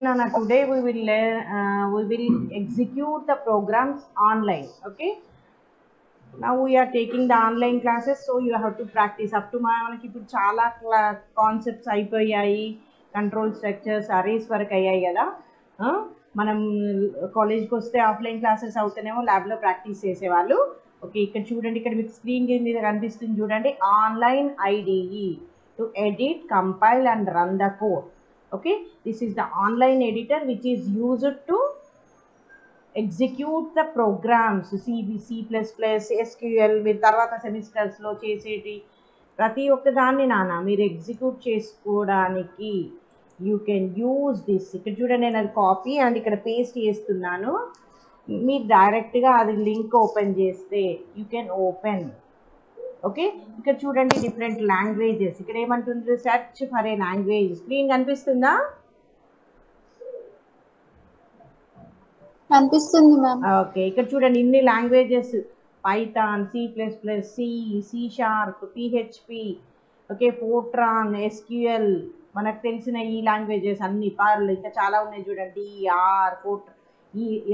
Nana, today we will learn, we will execute the programs online. Okay. Now we are taking the online classes, so you have to practice up to మనకి ఇప్పుడు చాలా concepts అయిపోయాయి, control structures arrays వరకు అయ్యాయి కదా. మనం కాలేజ్కి వస్తే ఆఫ్లైన్ క్లాసెస్ అవుతానేమో ల్యాబ్లో ప్రాక్టీస్ చేసేవాళ్ళు. ఓకే, ఇక్కడ చూడండి, ఇక్కడ మీకు స్క్రీన్ మీద కనిపిస్తుంది చూడండి, online IDE to edit, compile and run the code. Okay, this is the online editor which is used to execute the programs C, C++, SQL. మీరు తర్వాత సెమిస్టర్స్లో చేసేటి ప్రతి ఒక్కదాన్ని నాన్న మీరు ఎగ్జిక్యూట్ చేసుకోవడానికి యూ కెన్ యూజ్ దిస్. ఇక్కడ చూడండి, నేను అది కాపీ అండ్ ఇక్కడ పేస్ట్ చేస్తున్నాను. మీరు డైరెక్ట్గా అది లింక్ ఓపెన్ చేస్తే యూ కెన్ ఓపెన్. ఓకే, ఇక్కడ చూడండి డిఫరెంట్ లాంగ్వేజెస్. ఇక్కడ ఏమంటుంది, search for a language. Screen కనిపిస్తుందా? కనిపిస్తుంది మ్యామ్. ఓకే, ఇక్కడ చూడండి ఇన్ని languages, Python, C sharp, PHP, okay, Fortran, SQL, మనకు తెలిసిన ఈ లాంగ్వేజెస్ అన్ని పార్లు ఇంకా చాలా ఉన్నాయి చూడండి,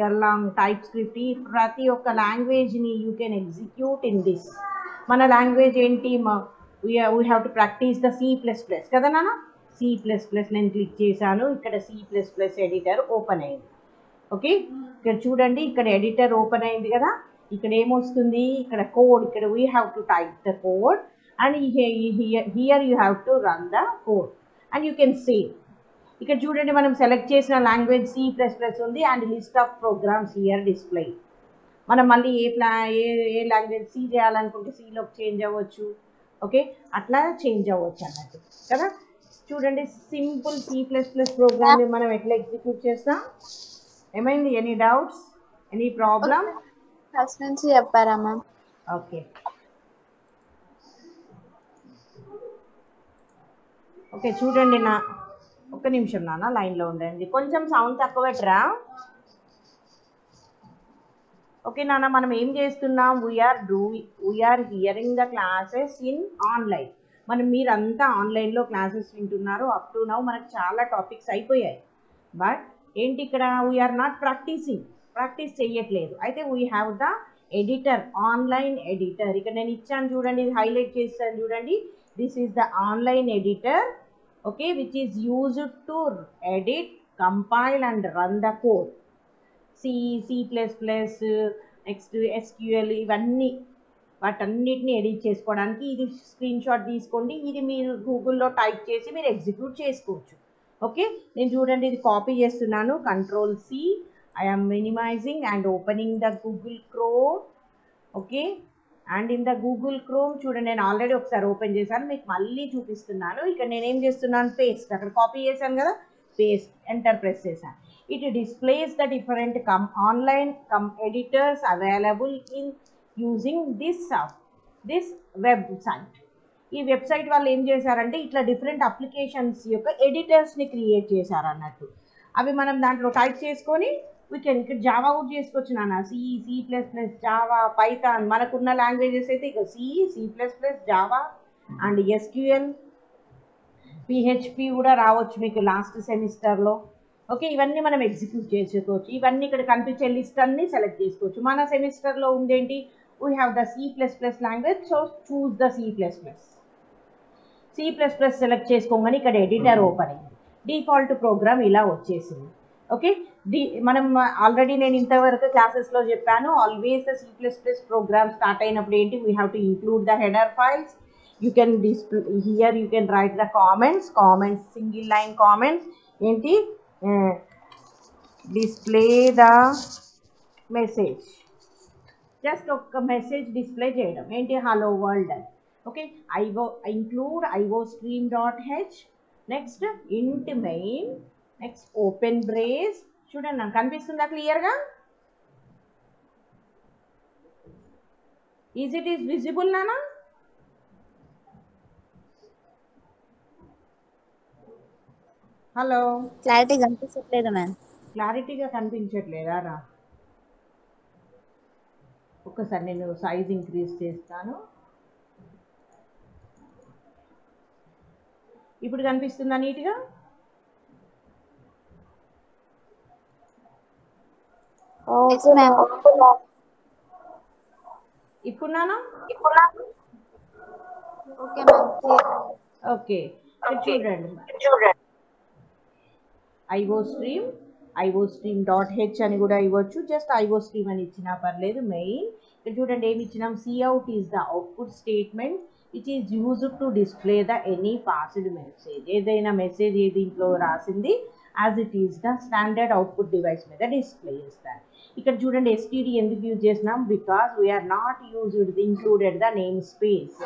ఎర్లాంగ్, టైప్ స్క్రిప్ట్. ఈ ప్రతి ఒక్క లాంగ్వేజ్ని you can execute in this. మన లాంగ్వేజ్ ఏంటి, we have to practise the C++ కదా నాన్న. C++ నేను క్లిక్ చేశాను, ఇక్కడ C++ ఎడిటర్ ఓపెన్ అయింది. ఓకే, ఇక్కడ చూడండి, ఇక్కడ ఎడిటర్ ఓపెన్ అయింది కదా. ఇక్కడ ఏమొస్తుంది, ఇక్కడ కోడ్, ఇక్కడ we have to type the code and here you have to run the code and you can save. ఇక్కడ చూడండి, మనం సెలెక్ట్ చేసిన లాంగ్వేజ్ C++ ఉంది and list of programs here display. మనం మళ్ళీ ఏ లాంగ్వేజ్ సి చేయాలనుకుంటే సిలోకి చేంజ్ అవ్వచ్చు. ఓకే, అట్లా చేంజ్ అవ్వచ్చు అన్నట్టు కదా. చూడండి, సింపుల్ C++ ప్రోగ్రామ్ని మనం ఎట్లా ఎగ్జిక్యూట్ చేస్తాం. ఏమైంది, any doubts, any problem? First నుంచి చెప్పారా మ్యామ్? ఓకే ఓకే, చూడండి నా ఒక్క నిమిషం నాన్న లైన్లో ఉండండి, కొంచెం సౌండ్ తక్కువ పెట్టరా. ఓకే నాన్న, మనం ఏం చేస్తున్నాం, we are hearing the classes in online. మీరంతా ఆన్లైన్లో క్లాసెస్ వింటున్నారు. అప్ టు నౌ మనకు చాలా టాపిక్స్ అయిపోయాయి. బట్ ఏంటి, ఇక్కడ వీఆర్ నాట్ ప్రాక్టీస్ చేయట్లేదు. అయితే we have the editor, online editor. ఇక్కడ నేను ఇచ్చాను చూడండి, ఇది హైలైట్ చేస్తాను చూడండి. This is the online editor, okay, which is used to edit, compile and run the code. C++, next SQL, ఇవన్నీ వాటన్నిటిని ఎడిట్ చేసుకోవడానికి ఇది స్క్రీన్ షాట్ తీసుకోండి. ఇది మీరు గూగుల్లో టైప్ చేసి మీరు ఎగ్జిక్యూట్ చేసుకోవచ్చు. ఓకే, నేను చూడండి ఇది కాపీ చేస్తున్నాను, Ctrl+C. I'm minimising and opening the Google chrome. Okay, and in the Google chrome చూడండి, నేను ఆల్రెడీ ఒకసారి ఓపెన్ చేశాను, మీకు మళ్ళీ చూపిస్తున్నాను. ఇక్కడ నేనేం చేస్తున్నాను, పేస్ట్, అక్కడ కాపీ చేశాను కదా, పేస్ట్, ఎంటర్ ప్రెస్ చేశాను. It displays the different online editors available in using this website. ఈ వెబ్సైట్ వాళ్ళు ఏం చేశారంటే ఇట్లా డిఫరెంట్ అప్లికేషన్స్ యొక్క ఎడిటర్స్ని క్రియేట్ చేశారు అన్నట్టు. అవి మనం దాంట్లో టైప్ చేసుకొని ఇక్కడ జావా కూడా చేసుకోవచ్చు నాన్న. C++, జావా, పైథాన్, మనకున్న లాంగ్వేజెస్ అయితే ఇక C++, Java and SQL, PHP కూడా రావచ్చు మీకు లాస్ట్ సెమిస్టర్లో. ఓకే, ఇవన్నీ మనం ఎగ్జిక్యూట్ చేసుకోవచ్చు. ఇవన్నీ ఇక్కడ కనిపించే లిస్ట్ అన్ని సెలెక్ట్ చేసుకోవచ్చు. మన సెమిస్టర్లో ఉందేంటి, we have the C++ language, so choose the C++ select చేసుకోగానే ఇక్కడ ఎడిటర్ ఓపెన్ అయింది. డిఫాల్ట్ ప్రోగ్రామ్ ఇలా వచ్చేసింది. ఓకే, మనం ఆల్రెడీ నేను ఇంతవరకు క్లాసెస్లో చెప్పాను, always the C++ program start అయినప్పుడు ఏంటి, we have to include the header files. You can display here, you can write the comments, single line comments. ఏంటి, display the message, just ఒక మెసేజ్ డిస్ప్లే చేయడం ఏంటి, హలో వరల్డ్ అని. Okay, include iostream.h, next int main, next open brace. చూడండి నాకు కనిపిస్తుందా క్లియర్గా? Is it is visible నానా? హలో, క్లారిటీ కనిపించట్లేదు మ్యామ్. క్లారిటీగా కనిపించట్లేదా రా? ఒక్కసారి నేను సైజ్ ఇంక్రీజ్ చేస్తాను. ఇప్పుడు కనిపిస్తుందా నీట్గా? Yes ma'am. ఇప్పుడు నానా ఓకే మ్యామ్. ఓకే చూడండి ఐఓ స్ట్రీమ్ డాట్ హెచ్ అని కూడా ఇవ్వచ్చు, జస్ట్ ఐఓ స్ట్రీమ్ అని ఇచ్చినా పర్లేదు. మెయిన్ ఇక్కడ చూడండి ఏమి ఇచ్చినాం, cout is the output statement which is used to display the any passed message. ఏదైనా మెసేజ్ ఏ దీంట్లో రాసింది as it is the standard output device మీద డిస్ప్లే చేస్తారు. ఇక్కడ చూడండి ఎస్టీడీ ఎందుకు యూజ్ చేసినాం, because we're not used included the namespace.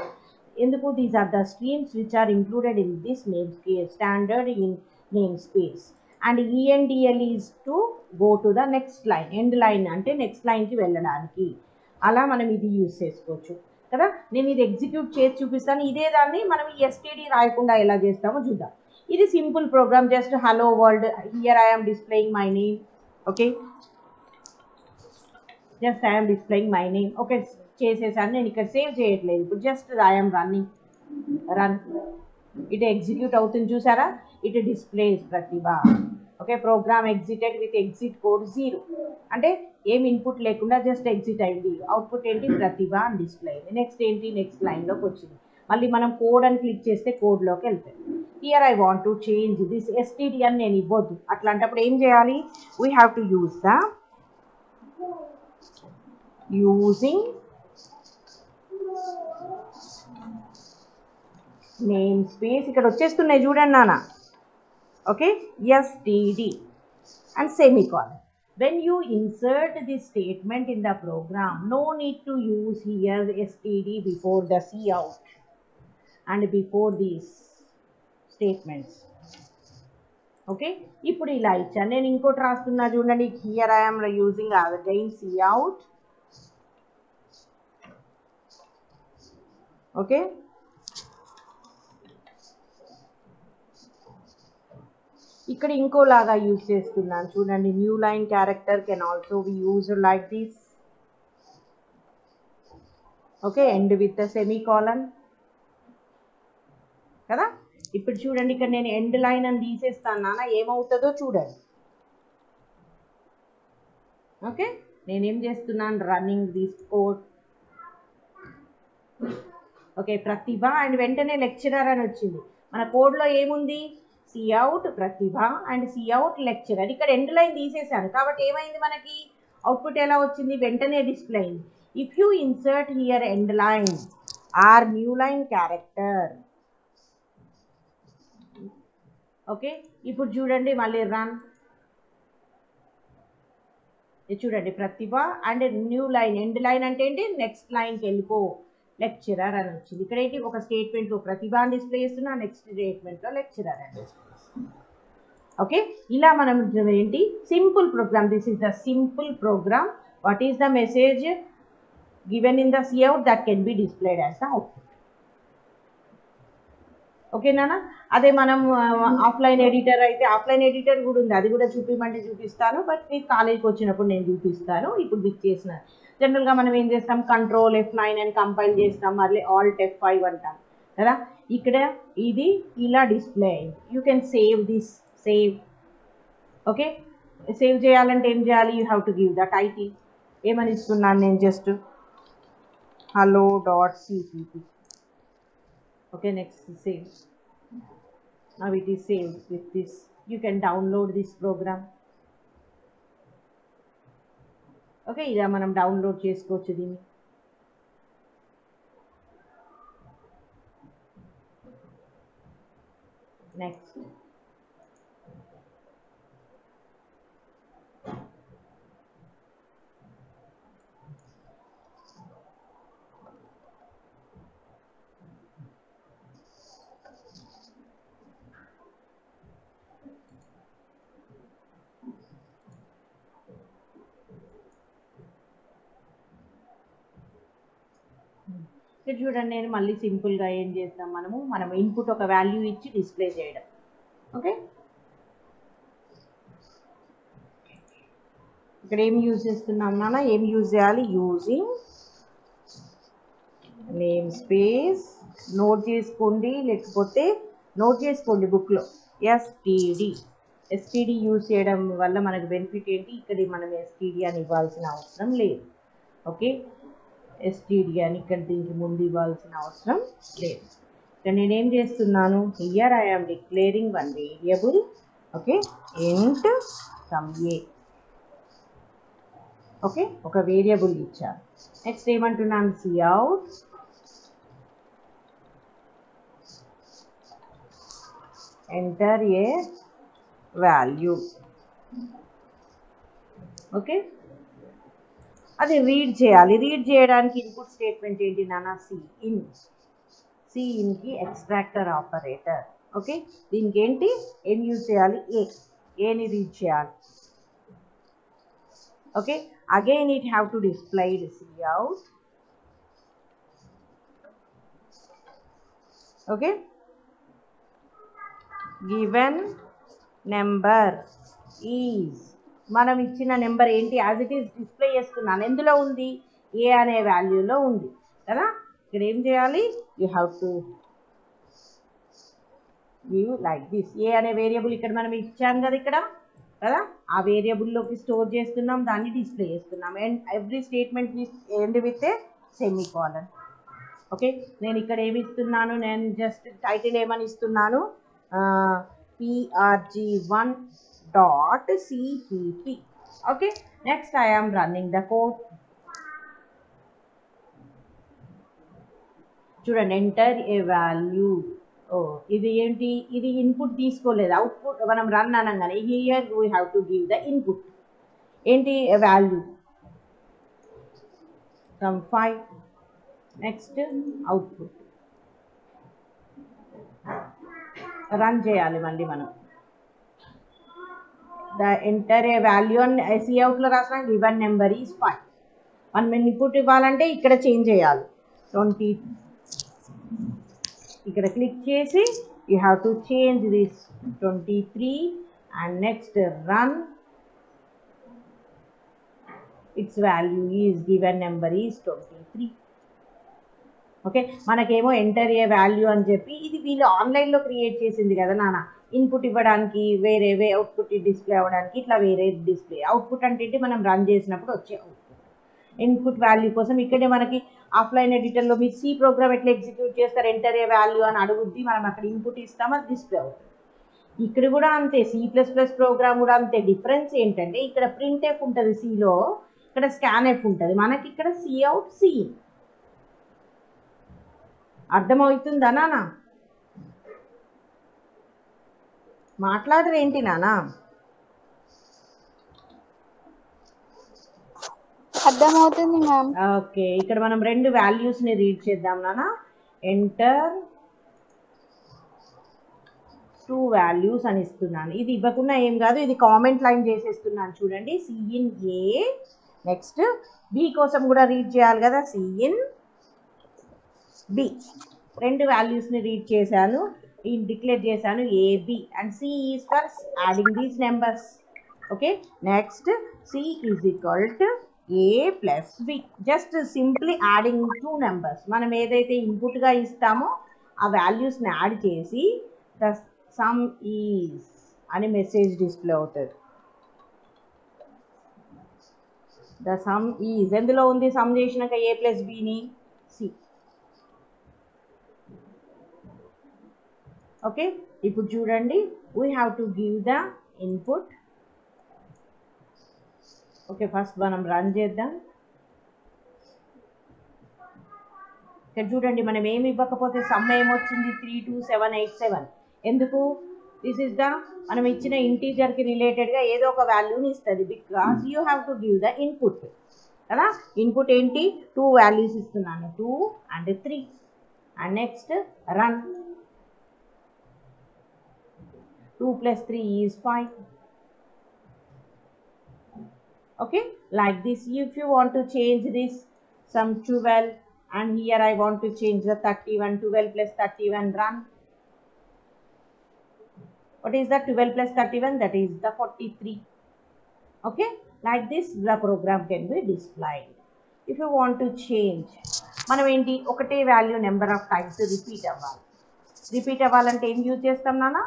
ఎందుకు, these are the streams which are included in this namespace, standard in namespace. And endl is to go to the next line, end line అంటే next లైన్కి వెళ్ళడానికి. అలా మనం ఇది use చేసుకోవచ్చు కదా. నేను ఇది ఎగ్జిక్యూట్ చేసి చూపిస్తాను. ఇదే దాన్ని మనం ఈ ఎస్టీడీ రాయకుండా ఎలా చేస్తామో చూద్దాం. ఇది simple program, just hello world, here I'm displaying my name. Okay, just I'm displaying my name. Okay చేసేసాను, నేను ఇక్కడ సేవ్ చేయట్లేదు. ఇప్పుడు జస్ట్ ఐఎమ్ రన్, ఇటు ఎగ్జిక్యూట్ అవుతుంది చూసారా, ఇటు displays Pratibha. Okay, program exited with exit code 0, అంటే ఏం ఇన్పుట్ లేకుండా జస్ట్ ఎగ్జిట్ అయింది. అవుట్పుట్ ఏంటి, ప్రతిభ అని డిస్ప్లే అయింది. నెక్స్ట్ ఏంటి, నెక్స్ట్ లైన్లోకి వచ్చింది. మళ్ళీ మనం కోడ్ అని క్లిక్ చేస్తే కోడ్లోకి వెళ్తాయి. Here I want to change this STD అని నేను ఇవ్వద్దు. అట్లాంటప్పుడు ఏం చేయాలి, we have to use the using name space. ఇక్కడ వచ్చేస్తున్నాయి చూడండి నాన్న. Okay, std and semicolon. When you insert this statement in the program, no need to use here std before the cout and before these statements. ఓకే, ఇప్పుడు ఇలా ఇచ్చాను. నేను ఇంకోటి రాస్తున్నా చూడండి. Here I am using again cout. Okay, ఇక్కడ ఇంకోలాగా యూజ్ చేస్తున్నాను చూడండి. New line character can also be used like this. Okay, end with semicolon కదా. ఇప్పుడు చూడండి, ఇక్కడ నేను ఎండ్ లైన్ అని తీసేస్తాను నాన్న, ఏమవుతుందో చూడండి. ఓకే, నేనేం చేస్తున్నాను, running this code. Okay, Pratibha and వెంటనే లెక్చరర్ అని వచ్చింది. మన కోడ్లో ఏముంది, cout Pratibha and cout lecturer. ఇక్కడ ఎండ్ లైన్ తీసేసాను కాబట్టి ఏమైంది, మనకి అవుట్పుట్ ఎలా వచ్చింది, వెంటనే డిస్ప్లే అయింది. If you insert here end line or new line character. Okay, ఇప్పుడు చూడండి మళ్ళీ రన్. చూడండి Pratibha and new line, end line అంటే ఏంటి, నెక్స్ట్ లైన్కి వెళ్ళిపో, లెక్చరర్ అని వచ్చింది. ఇక్కడ ఏంటి, ఒక స్టేట్మెంట్లో ప్రతిభ అని డిస్ప్లే చేస్తున్నా, నెక్స్ట్ స్టేట్మెంట్లో లెక్చరర్ అని డిస్ప్లే చేస్తున్నా. ఓకే, ఇలా మనం ఏంటి, simple program. This is the simple program. What is the message given in the cout that can be displayed as the output. ఓకేనా, అదే మనం ఆఫ్లైన్ ఎడిటర్ అయితే, ఆఫ్లైన్ ఎడిటర్ కూడా ఉంది, అది కూడా చూపించమంటే చూపిస్తాను. బట్ మీకు కాలేజ్కి వచ్చినప్పుడు నేను చూపిస్తాను. ఇప్పుడు మీకు చేసిన జనరల్గా మనం ఏం చేస్తాం, కంట్రోల్ F9 అని కంపైల్ చేస్తాం, మళ్ళీ ఆల్ట్ F5 అంటాం కదా. ఇక్కడ ఇది ఇలా డిస్ప్లే అయింది. You can save this, save. Okay, save చేయాలంటే ఏం చేయాలి, you have to give that IT. ఏమని ఇస్తున్నాను నేను, just hello.cpp. Okay, next save. Now it is saved with this. You can download this program. Okay, ఇలా మనం download చేసుకోవచ్చు దీన్ని. నెక్స్ట్ ఇక్కడ చూడండి, నేను మళ్ళీ సింపుల్గా ఏం చేస్తాం, మనం ఇన్పుట్ ఒక వాల్యూ ఇచ్చి డిస్ప్లే చేయడం. ఓకే, ఇక్కడ ఏం యూజ్ చేస్తున్నాం నాన్న, ఏం యూజ్ చేయాలి, యూజింగ్ నేమ్ స్పేస్. నోట్ చేసుకోండి, లేకపోతే నోట్ చేసుకోండి బుక్లో, std ఎస్టీడీ యూజ్ చేయడం వల్ల మనకు బెనిఫిట్ ఏంటి, ఇక్కడ మనం ఎస్టీడీ అని ఇవ్వాల్సిన అవసరం లేదు. ఓకే, ఎస్టీడీ అని ఇక్కడ దీనికి ముందు ఇవ్వాల్సిన అవసరం లేదు. ఇక్కడ నేనేం చేస్తున్నాను, here I am declaring one variable. Okay, int sum a. Okay, ఒక వేరియబుల్ ఇచ్చాను. నెక్స్ట్ ఏమంటున్నాను, cout enter a value. Okay, అది రీడ్ చేయాలి. రీడ్ చేయడానికి ఇన్పుట్ స్టేట్మెంట్ ఏంటి నాన్న, సిఇన్. సిఇన్కి ఎక్స్ట్రాక్టర్ ఆపరేటర్. ఓకే, దీనికి ఏంటి, ఏం యూజ్ చేయాలి, ఏని రీడ్ చేయాలి. Okay, again it have to display cout. Okay, given number is, మనం ఇచ్చిన నెంబర్ ఏంటి, యాజ్ ఇట్ ఈస్ డిస్ప్లే చేసుకున్నాను. ఎందులో ఉంది, ఏ అనే వాల్యూలో ఉంది కదా. ఇక్కడ ఏం చేయాలి, you have to give like this. A అనే వేరియబుల్ ఇక్కడ మనం ఇచ్చాం కదా ఇక్కడ కదా, ఆ వేరియబుల్లోకి స్టోర్ చేస్తున్నాం, దాన్ని డిస్ప్లే చేస్తున్నాం. And every statement end with a semicolon. Okay, నేను ఇక్కడ ఏమి ఇస్తున్నాను, నేను జస్ట్ టైటిల్ ఏమని ఇస్తున్నాను, prg1.cpp. okay, next I am running the code. చూడండి, ఎంటర్ ఏ వాల్యూ. ఇది ఏంటి, ఇది ఇన్పుట్ తీసుకోలేదు, అవుట్పుట్ మనం రన్ అనగానే here we have to give the input. ఏంటి, value sum 5. Next output run చేయాలి మళ్ళీ మనం. ద ఎంటర్ ఏ వాల్యూ అని సిఅవుట్లో రాసిన గివెన్ నెంబర్ ఈజ్ 5. మనం ఇన్పుట్ ఇవ్వాలంటే ఇక్కడ చేంజ్ చేయాలి. 20 ఇక్కడ క్లిక్ చేసి you have to change this 23 and next run. It's value is given number is 23. Okay, మనకేమో ఎంటర్ ఏ వాల్యూ అని చెప్పి ఇది వీళ్ళు ఆన్లైన్లో క్రియేట్ చేసింది కదా నాన్న. ఇన్పుట్ ఇవ్వడానికి వేరే అవుట్పుట్ డిస్ప్లే అవ్వడానికి ఇట్లా వేరే డిస్ప్లే. అవుట్పుట్ అంటే మనం రన్ చేసినప్పుడు వచ్చే అవుట్పుట్. ఇన్పుట్ వాల్యూ కోసం ఇక్కడే మనకి ఆఫ్లైన్ ఎడిటర్లో మీరు సి ప్రోగ్రామ్ ఎట్లా ఎగ్జిక్యూట్ చేస్తారు, ఎంటర్ ఏ వాల్యూ అని అడుగుద్ది, మనం అక్కడ ఇన్పుట్ ఇస్తాం, అది డిస్ప్లే అవుతుంది. ఇక్కడ కూడా అంతే, C++ ప్రోగ్రామ్ కూడా అంతే. డిఫరెన్స్ ఏంటంటే ఇక్కడ ప్రింట్ ఎఫ్ ఉంటుంది సిలో, ఇక్కడ స్కాన్ ఎఫ్ ఉంటుంది, మనకి ఇక్కడ సిఅవుట్ సిఇన్. అర్థమవుతుందా నాన్న, మాట్లాడరు ఏంటి నానా? అర్థమవుతుంది మ్యామ్. ఓకే, ఇక్కడ మనం రెండు వాల్యూస్ని రీడ్ చేద్దాం నాన్న. ఎంటర్ 2 వాల్యూస్ అని ఇస్తున్నాను. ఇది ఇవ్వకుండా ఏం కాదు, ఇది కామెంట్ లైన్ చేసేస్తున్నాను చూడండి. సిఇన్ ఏ, నెక్స్ట్ బి కోసం కూడా రీడ్ చేయాలి కదా, సిఇన్ బి. రెండు వాల్యూస్ని రీడ్ చేశాను, డిక్లేర్ చేశాను A B. And C is for adding these numbers. Okay, next C is equal to A plus B. Just simply adding 2 numbers. మనం ఏదైతే ఇన్పుట్గా ఇస్తామో ఆ వాల్యూస్ని యాడ్ చేసి ద సమ్ ఈజ్ అని మెసేజ్ డిస్ప్లే అవుతుంది. ద సమ్ ఈజ్ ఎందులో ఉంది, సమ్ చేసినాక ఏ ప్లస్ బిని సి. ఓకే, ఇప్పుడు చూడండి, we have to give the input. Okay, first మనం రన్ చేద్దాం. ఇక్కడ చూడండి, మనం ఏమి ఇవ్వకపోతే సమ్ ఏమొచ్చింది, 32787. ఎందుకు, దిస్ ఇస్ ద మనం ఇచ్చిన ఇంటీజర్కి రిలేటెడ్గా ఏదో ఒక వాల్యూని ఇస్తుంది, because you have to give the input కదా. ఇన్పుట్ ఏంటి, 2 వాల్యూస్ ఇస్తున్నాను, 2 and 3. And next run. 2 + 3 is 5. Okay, like this. If you want to change this some 12, and here I want to change the 31, 12 + 31, run. What is that, 12 + 31? That is the 43. Okay, like this the program can be displayed. If you want to change, మనం ఏంటి, ఒకటే value number of times repeat అవ్వాలి. Repeat అవ్వాలంటే ఏం use చేస్తాం నాన్న,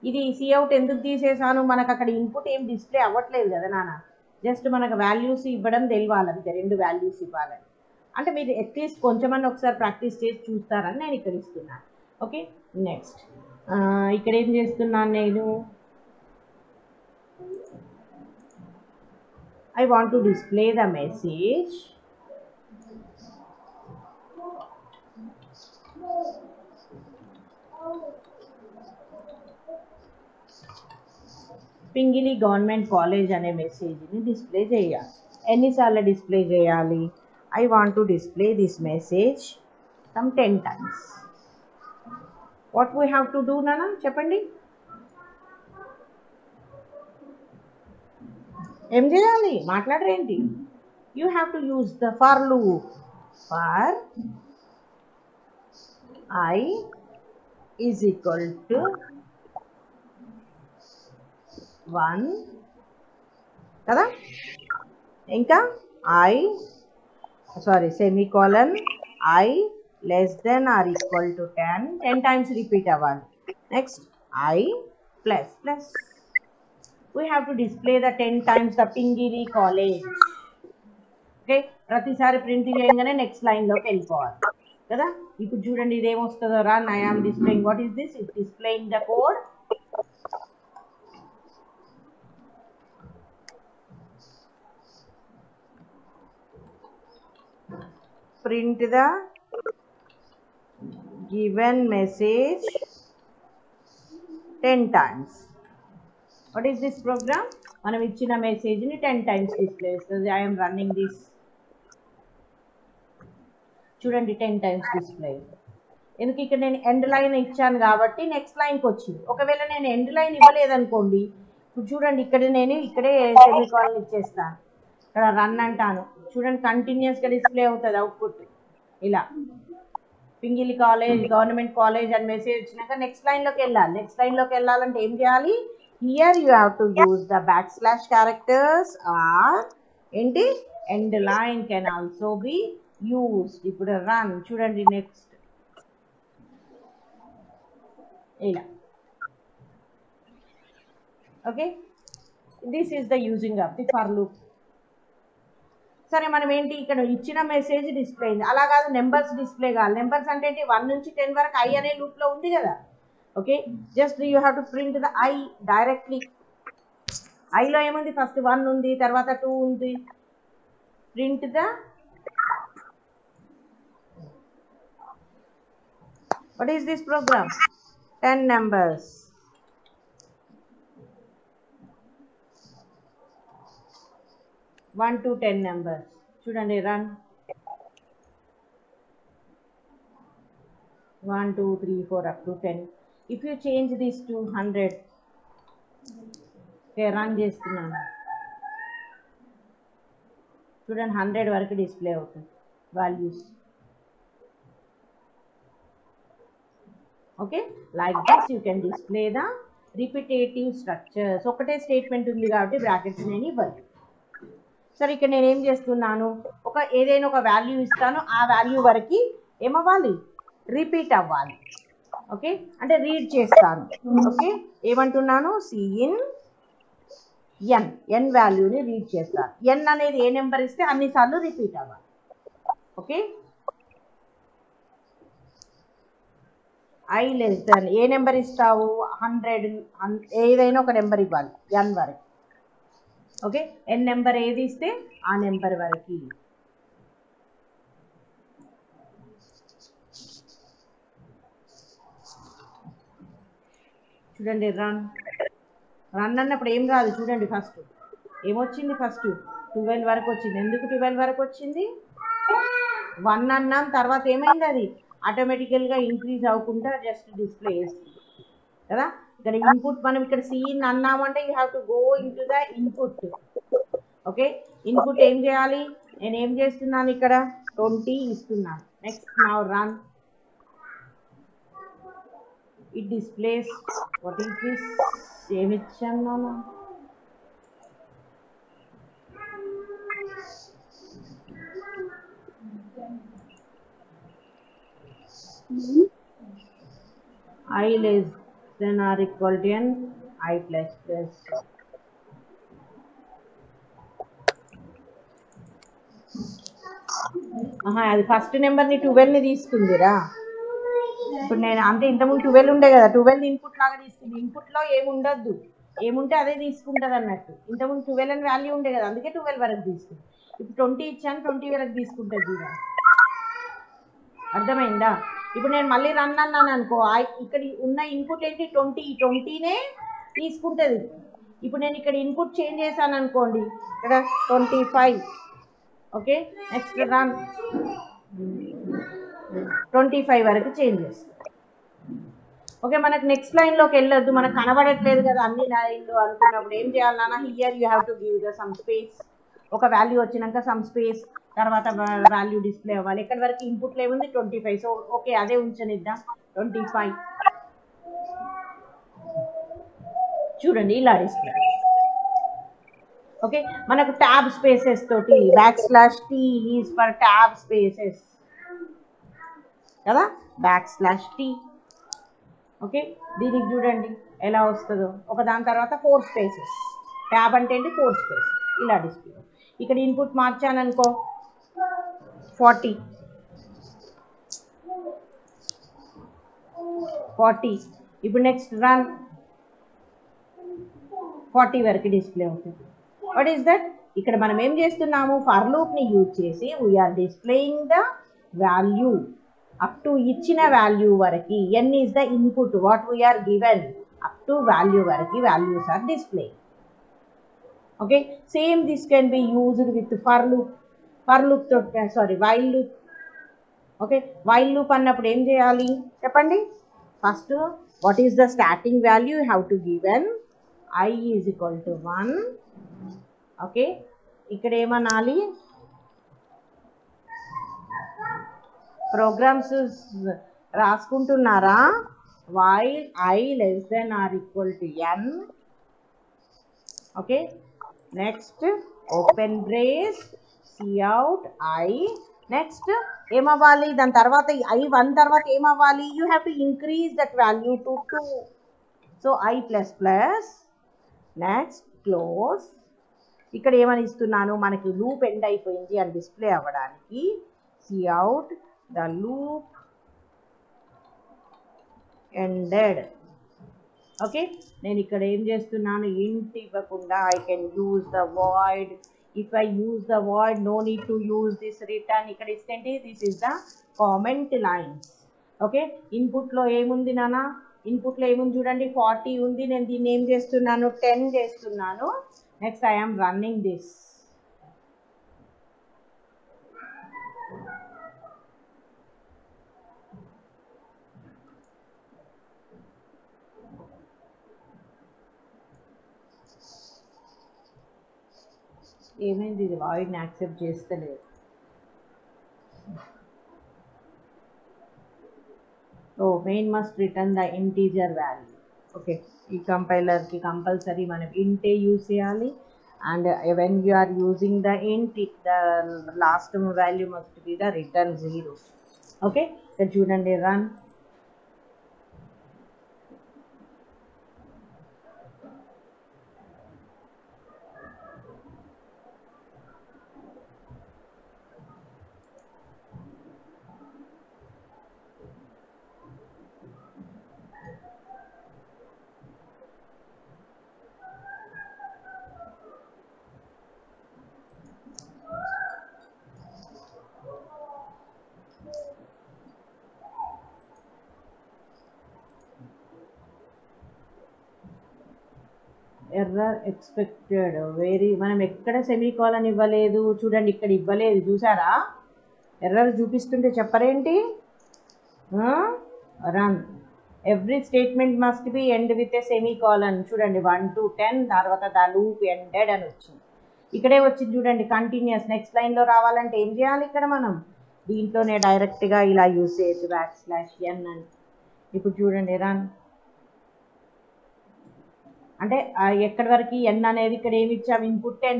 ఇది cout ఎందుకు తీసేసాను, మనకు అక్కడ ఇన్పుట్ ఏం డిస్ప్లే అవ్వట్లేదు కదా నాన్న, జస్ట్ మనకు వాల్యూస్ ఇవ్వడం తెలియాలి అంతే, 2 వాల్యూస్ ఇవ్వాలని. అంటే మీరు అట్లీస్ట్ కొంచెమన్నా ఒకసారి ప్రాక్టీస్ చేసి చూస్తారని నేను ఇక్కడ ఇస్తున్నాను. ఓకే, నెక్స్ట్ ఇక్కడ ఏం చేస్తున్నాను నేను, I want to display the message Pingili government college అనే మెసేజ్ని డిస్ప్లే చేయాలి. ఎన్నిసార్లు డిస్ప్లే చేయాలి, I want to display this message some 10 times. What we have to do నాన్న చెప్పండి, ఏం చేయాలి, మాట్లాడరేంటి? You have to use the for loop. For I is equal to 1 కదా, ఇంకా semicolon I less than or equal to 10 times repeat అవ్వాలి. Next I plus plus, we have to display the 10 times the Pingili college. Okay, ప్రతిసారి print చేయగానే next లైన్లోకి వెళ్ళిపోవాలి కదా. ఇప్పుడు చూడండి ఇదేమొస్తుందో రా, I am displaying, what is this, it displaying the code. print the given message 10 times. What is this program? మనం ఇచ్చిన మెసేజ్ని 10 times డిస్ప్లే చేస్తుంది. I am running this. చూడండి 10 times డిస్ప్లే. ఎందుకు, ఇక్కడ నేను ఎండ్ లైన్ ఇచ్చాను కాబట్టి నెక్స్ట్ లైన్కి వచ్చింది. ఒకవేళ నేను ఎండ్ లైన్ ఇవ్వలేదనుకోండి, ఇప్పుడు చూడండి ఇక్కడే సెమీకోలన్ ఇచ్చేస్తాను, ఇక్కడ రన్ అంటాను, చూడండి కంటిన్యూస్గా డిస్ప్లే అవుతుంది అవుట్పుట్. ఇలా పింగిలి కాలేజ్ గవర్నమెంట్ కాలేజ్ అని మెసేజ్ వచ్చినాక నెక్స్ట్ లైన్లోకి వెళ్ళాలి. నెక్స్ట్ లైన్లోకి వెళ్ళాలంటే ఏం చేయాలి, here you have to use the back / characters are ఏంటి, end line can also be used. ఇప్పుడు రన్ చూడండి, నెక్స్ట్ ఇలా. Okay, this is the using of the for loop. సరే మనం ఏంటి, ఇక్కడ ఇచ్చిన మెసేజ్ డిస్ప్లే అయింది, అలా కాదు నెంబర్స్ డిస్ప్లే కావాలి. నెంబర్స్ అంటే ఏంటి, 1 నుంచి 10 వరకు I అనే లూప్లో ఉంది కదా. Okay, just you have to print the I directly. ఐలో ఏముంది, ఫస్ట్ 1 ఉంది, తర్వాత 2 ఉంది. Print the what is this program, 10 numbers. 1 to 10 numbers. చూడండి run 1 2 3 4 up to 10. if you change this to 100, okay run చేస్తున్నాను, చూడండి 100 వరకు డిస్ప్లే అవుతుంది values. Okay, like this you can display the repetitive structures. ఒకటే statement ఉంది కాబట్టి brackets నేను ఇవ్వాలి. సరే ఇక్కడ నేను ఏం చేస్తున్నాను, ఏదైనా ఒక వాల్యూ ఇస్తాను, ఆ వాల్యూ వరకు ఏమవ్వాలి, రిపీట్ అవ్వాలి. ఓకే, అంటే రీడ్ చేస్తాను. ఓకే, ఏమంటున్నాను, సిఇన్ ఎన్ వాల్యూని రీడ్ చేస్తాను. ఎన్ అనేది ఏ నెంబర్ ఇస్తే అన్నిసార్లు రిపీట్ అవ్వాలి. Okay, I less than A number ఇస్తావు, 100, ఏదైనా ఒక నెంబర్ ఇవ్వాలి n వరకు. ఓకే, n నెంబర్ ఏది ఇస్తే ఆ నెంబర్ వరకు. చూడండి రన్ అన్నప్పుడు ఏం రాదు, చూడండి ఫస్ట్ ఏమొచ్చింది, ఫస్ట్ 12 వరకు వచ్చింది. ఎందుకు 12 వరకు వచ్చింది, 1 అన్నాం, తర్వాత ఏమైంది, అది ఆటోమేటికల్గా ఇంక్రీజ్ అవ్వకుండా జస్ట్ డిస్ప్లే చేస్తుంది కదా. ఇక్కడ ఇన్పుట్ మనం ఇక్కడ సిఇన్ అన్నామంటే you have to go in to the input. Okay, input ఏం చేయాలి, నేను ఏం చేస్తున్నాను, ఇక్కడ 20 ఇస్తున్నాను. Next now run, it displays what is this, ఏమి ఇచ్చాను నాన్న, I less than or equal to n I plus plus అది ఫస్ట్ నెంబర్ని 12ని తీసుకుందిరా. ఇప్పుడు నేను అంటే ఇంతకుముందు 12 ఉండే కదా, 12 ఇన్పుట్ లాగా తీసుకుంది. ఇన్పుట్లో ఏముండద్దు, ఏముంటే అదే తీసుకుంటుంది అన్నట్టు. ఇంతకుముందు 12 అని వాల్యూ ఉండే కదా, అందుకే 12 వరకు తీసుకుంది. ఇప్పుడు 20 ఇచ్చాను, 20 వరకు తీసుకుంటుంది చూడండి. అర్థమైందా? ఇప్పుడు నేను మళ్ళీ రన్ అన్నాను అనుకో, ఇక్కడ ఉన్న ఇన్పుట్ ఏంటి 20, 20నే తీసుకుంటుంది. ఇప్పుడు నేను ఇక్కడ ఇన్పుట్ చేంజ్ చేశాను అనుకోండి, ఇక్కడ 25. ఓకే, నెక్స్ట్ రన్ 25 వరకు చేంజ్ చేస్తాం. ఓకే, మనకు నెక్స్ట్ లైన్లోకి వెళ్ళొద్దు, మనకు కనబడట్లేదు కదా అన్ని లైన్లు అనుకున్నప్పుడు ఏం చేయాలి నాన్న? Here you have to give the sum space. ఒక వాల్యూ వచ్చినాక సమ్ స్పేస్, తర్వాత వాల్యూ డిస్ప్లే అవ్వాలి. ఎక్కడి వరకు ఇన్పుట్లో ఏముంది 25. సో ఓకే, అదే ఉంచనిద్దాం 25. చూడండి ఇలా డిస్ప్లే. ఓకే, మనకు ట్యాబ్ స్పేసెస్ తోటి \t is for tab spaces కదా, \t. ఓకే, దీనికి చూడండి ఎలా వస్తుందో. ఒక దాని తర్వాత 4 స్పేసెస్. ట్యాబ్ అంటే ఏంటి? 4 స్పేసెస్ ఇలా డిస్ప్లే. ఇక్కడ ఇన్పుట్ మార్చాను అనుకో 40. ఇప్పుడు నెక్స్ట్ రన్ 40 వరకు డిస్ప్లే అవుతుంది. What is that? ఇక్కడ మనం ఏం చేస్తున్నాము? ఫర్ లూప్ని యూజ్ చేసి we are displaying the value up to ఇచ్చిన వాల్యూ వరకు. n is the input what we are given. Up to value వరకు values are display. Okay, same this can be used with for loop. For loop తో while loop. Okay, while loop అన్నప్పుడు ఏం చేయాలి చెప్పండి? First what is the starting value you have to given i is equal to 1. Okay, ఇక్కడ ఏమనాలి? Programs రాసుకుంటున్నారా? While i less than or equal to n. Okay, next open brace cout i. Next ఏమవ్వాలి? దాని తర్వాత i1 తర్వాత ఏమవ్వాలి? You have to increase that value to 2. So i plus plus. Next close. ఇక్కడ ఏమని ఇస్తున్నాను? మనకి లూప్ ఎండ్ అయిపోయింది అని డిస్ప్లే అవ్వడానికి cout the loop ended. Okay, నేను ఇక్కడ ఏం చేస్తున్నాను? ఇంట్ ఇవ్వకుండా I can use the void. If I use the void no need to use this return. ఇక్కడ ఇస్తేంటి? This is the comment lines. Okay, ఇన్పుట్లో ఏముంది నాన్న? ఇన్పుట్లో ఏముంది చూడండి, 40 ఉంది. నేను దీన్ని ఏం చేస్తున్నాను? 10 చేస్తున్నాను. Next I am running this. ఏమైంది? ఇది వాయిడ్ని యాక్సెప్ట్ చేస్తలేదు. Main must return the integer value. Okay, ఈ కంపైలర్కి కంపల్సరీ మనం ఇంటే యూజ్ చేయాలి. And when you are using the int, the last value must be the return 0. Okay, ఇక్కడ చూడండి రన్. Error expected. మనం ఎక్కడ సెమీకోలన్ ఇవ్వలేదు చూడండి, ఇక్కడ ఇవ్వలేదు చూసారా? ఎర్రర్ చూపిస్తుంటే చెప్పరేంటి? Run. Every statement must be end with a semicolon. చూడండి 1 to 10 తర్వాత ద లూప్ ఎండెడ్ అని వచ్చింది. ఇక్కడే వచ్చింది చూడండి కంటిన్యూస్. నెక్స్ట్ లైన్లో రావాలంటే ఏం చేయాలి? ఇక్కడ మనం దీంట్లోనే డైరెక్ట్గా ఇలా యూజ్ చేయొచ్చు \n అని. ఇప్పుడు చూడండి రన్. అంటే ఎక్కడి వరకు n అనేది ఇక్కడ ఏమి ఇచ్చాము? ఇన్పుట్ 10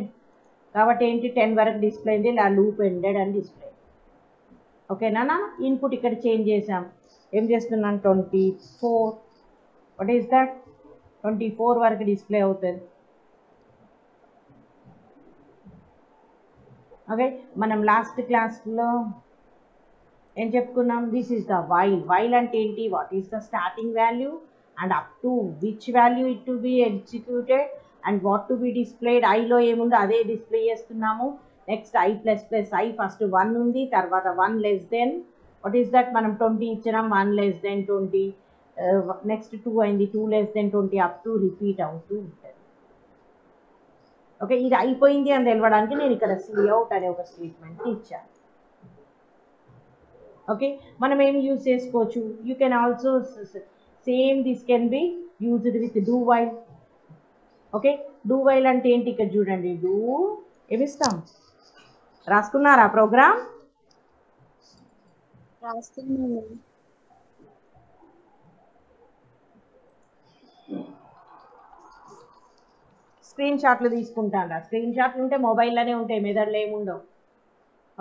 కాబట్టి ఏంటి 10 వరకు డిస్ప్లే అయింది. ఇలా లూప్ ఎండెడ్ అని డిస్ప్లే. ఓకేనా? ఇన్పుట్ ఇక్కడ చేంజ్ చేసాం. ఏం చేస్తున్నాను? 24. వాట్ ఈస్ దట్ 24 వరకు డిస్ప్లే అవుతుంది. ఓకే, మనం లాస్ట్ క్లాస్లో ఏం చెప్పుకున్నాం? దిస్ ఈస్ ద వైల్ అంటే ఏంటి? What is the starting value and up to which value it to be executed and what to be displayed. ఐలో ఏముందో అదే డిస్ప్లే చేస్తున్నాము. Next I plus plus I first 1 ఉంది, తర్వాత 1 less than what is that? మనం 20 ఇచ్చినాం, 1 less then 20, next 2 అయింది, 2 less than 20 up to repeat అవుతూ ఉంటుంది. ఓకే, ఇది అయిపోయింది అని తెలవడానికి నేను ఇక్కడ సిఅవుట్ అనే ఒక స్టేట్మెంట్ ఇచ్చాను. ఓకే, మనం ఏం యూజ్ చేసుకోవచ్చు? You can also same this can be used with do while. Okay, do while అంటే ఏంటి? ఇక్కడ చూడండి, డూ ఏమిస్తాం? రాసుకున్నారా ప్రోగ్రామ్? రాస్తున్నాను. స్క్రీన్ షాట్లు తీసుకుంటాను రా. స్క్రీన్ షాట్లు ఉంటే మొబైల్లోనే ఉంటాయి, మెదడులో ఏముండవు.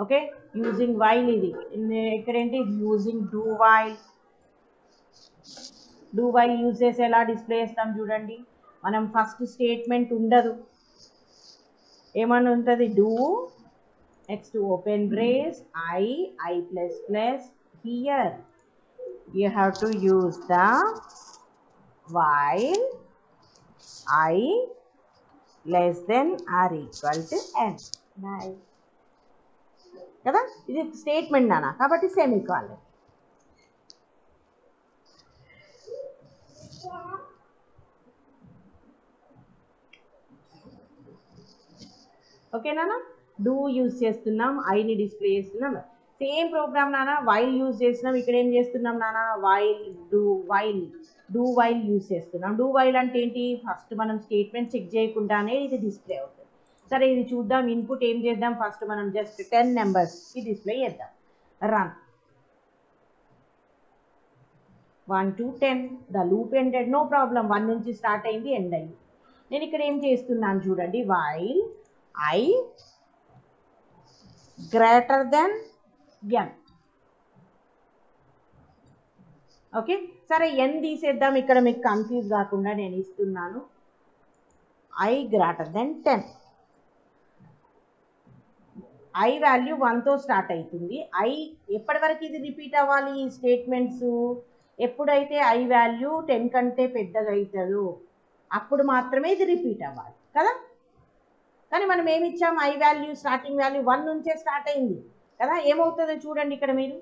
ఓకే, యూజింగ్ వైల్ ఇది ఎక్కడేంటి? Using do while. Do while use చేసి ఎలా డిస్ప్లే చేస్తాం చూడండి. మనం ఫస్ట్ స్టేట్మెంట్ ఉండదు, ఏమన్నా ఉంటుంది? Do, next open brace I plus plus. Here you have to use the while I less than or equal to n. కదా, ఇది స్టేట్మెంట్ నానా, కాబట్టి సెమీకోలన్. ఓకే నాన్న, డూ యూజ్ చేస్తున్నాం, ఐని డిస్ప్లే చేస్తున్నాం. సేమ్ ప్రోగ్రామ్ నాన్న వైల్ యూజ్ చేస్తున్నాం. ఇక్కడ ఏం చేస్తున్నాం నాన్న? డూ వైల్ యూజ్ చేస్తున్నాం. డూ వైల్ అంటే ఏంటి? ఫస్ట్ మనం స్టేట్మెంట్ చెక్ చేయకుండానే ఇది డిస్ప్లే అవుతుంది. సరే, ఇది చూద్దాం. ఇన్పుట్ ఏం చేద్దాం? ఫస్ట్ మనం జస్ట్ 10 నెంబర్స్కి డిస్ప్లే చేద్దాం. Run 1 to 10. The loop ended, no problem. 1 నుంచి స్టార్ట్ అయింది, ఎండ్ అయింది. నేను ఇక్కడ ఏం చేస్తున్నాను చూడండి, while I greater than n. Okay, సరే n తీసేద్దాం. ఇక్కడ మీకు కన్ఫ్యూజ్ కాకుండా నేను ఇస్తున్నాను I greater than 10. I value 1తో స్టార్ట్ అవుతుంది. ఐ ఎప్పటి వరకు ఇది రిపీట్ అవ్వాలి? ఈ స్టేట్మెంట్స్ ఎప్పుడైతే ఐ వాల్యూ 10 కంటే పెద్దగా అవుతుందో అప్పుడు మాత్రమే ఇది రిపీట్ అవ్వాలి కదా. కానీ మనం ఏమి ఇచ్చాం? ఐ వాల్యూ స్టార్టింగ్ వాల్యూ 1 నుంచే స్టార్ట్ అయింది కదా. ఏమవుతుందో చూడండి ఇక్కడ మీరు.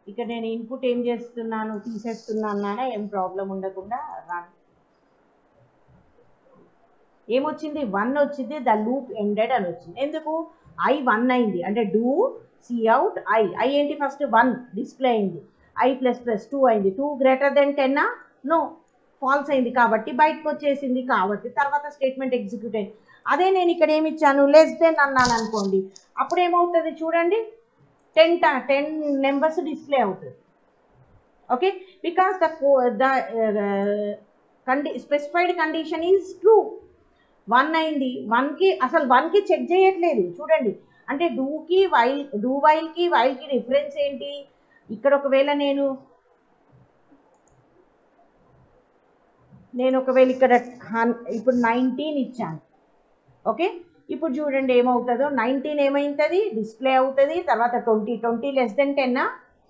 ఇక్కడ నేను ఇన్పుట్ ఏం చేస్తున్నాను? తీసేస్తున్నాను నాన్న, ఏం ప్రాబ్లం ఉండకుండా. రన్. ఏమొచ్చింది? 1 వచ్చింది. ద లూప్ ఎండెడ్ అని వచ్చింది. ఎందుకు? ఐ 1 అయింది అంటే డూ సిఅవుట్ ఐ ఏంటి? ఫస్ట్ 1 డిస్ప్లే అయింది. ఐ ప్లస్ ప్లస్ 2 అయింది. 2 గ్రేటర్ దెన్ 10 నో, ఫాల్స్ అయింది కాబట్టి బయటకు వచ్చేసింది. కాబట్టి తర్వాత స్టేట్మెంట్ ఎగ్జిక్యూట్ అయింది. అదే నేను ఇక్కడ ఏమి ఇచ్చాను? లెస్ దెన్ అన్నాను అనుకోండి, అప్పుడు ఏమవుతుంది చూడండి, 10 నెంబర్స్ డిస్ప్లే అవుతుంది. Okay, because the specified condition is true. 1 అయింది. 1కి అసలు 1కి చెక్ చేయట్లేదు చూడండి. అంటే డూ వైల్కి డిఫరెన్స్ ఏంటి? ఇక్కడ ఒకవేళ నేను ఒకవేళ ఇక్కడ ఇప్పుడు 19 ఇచ్చాను. ఓకే, ఇప్పుడు చూడండి ఏమవుతుందో. 19 ఏమవుతుంది? డిస్ప్లే అవుతుంది. తర్వాత 20 లెస్ దెన్ 10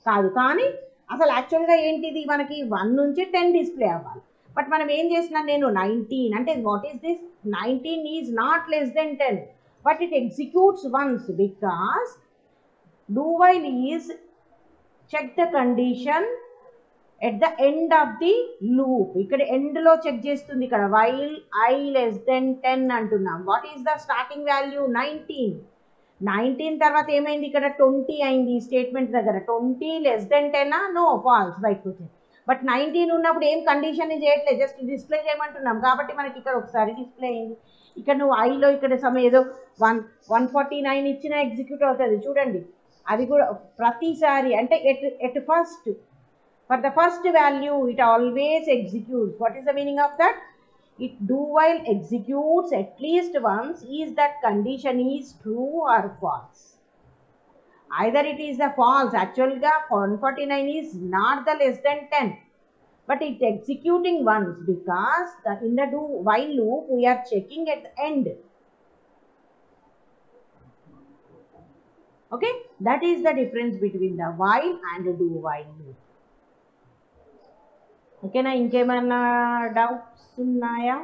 కాదు. కానీ అసలు యాక్చువల్గా ఏంటిది? మనకి 1 నుంచి 10 డిస్ప్లే అవ్వాలి. బట్ మనం ఏం చేసినా నేను 19 అంటే what is this? 19 is not less than 10, but it executes once because do while is check the condition at the end of the loop. ఇక్కడ ఎండ్లో చెక్ చేస్తుంది. ఇక్కడ వైల్ ఐ లెస్ దెన్ 10 అంటున్నాం. What is the starting value? 19 తర్వాత ఏమైంది? ఇక్కడ 20 అయింది. Statement దగ్గర 20 లెస్ దెన్ 10 నో, ఫాల్స్, బయటకు వచ్చింది. బట్ 19 ఉన్నప్పుడు ఏం కండిషన్ చేయట్లేదు, జస్ట్ డిస్ప్లే చేయమంటున్నాం కాబట్టి మనకి ఇక్కడ ఒకసారి డిస్ప్లే అయింది. ఇక్కడ నువ్వు ఐలో ఇక్కడ ఏదో 149 ఇచ్చినా ఎగ్జిక్యూట్ అవుతుంది చూడండి. అది కూడా ప్రతిసారి అంటే at first for the first value it always executes. What is the meaning of that? It do while executes at least once is that condition is true or false. Either it is the false, actually 149 is not the less than 10, but it's executing once because in the do while loop we are checking at the end. Okay, that is the difference between the while and the do while loop. Okay na, ఇంకేమైనా doubts ఉన్నాయా?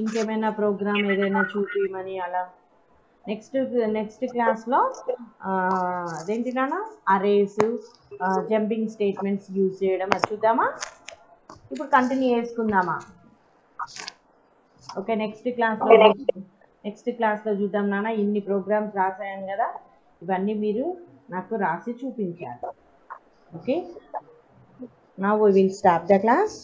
ఇంకేమైనా programme ఏదైనా చూపిమని అలా next క్లాస్లో అదేంటి నాన్న arrays jumping statements use చేయడం అది చూద్దామా? ఇప్పుడు కంటిన్యూ చేసుకుందామా? ఓకే, నెక్స్ట్ క్లాస్లో చూద్దాం నాన్న. ఇన్ని ప్రోగ్రామ్స్ రాసాను కదా, ఇవన్నీ మీరు నాకు రాసి చూపించాలి. Okay, now we will start the class.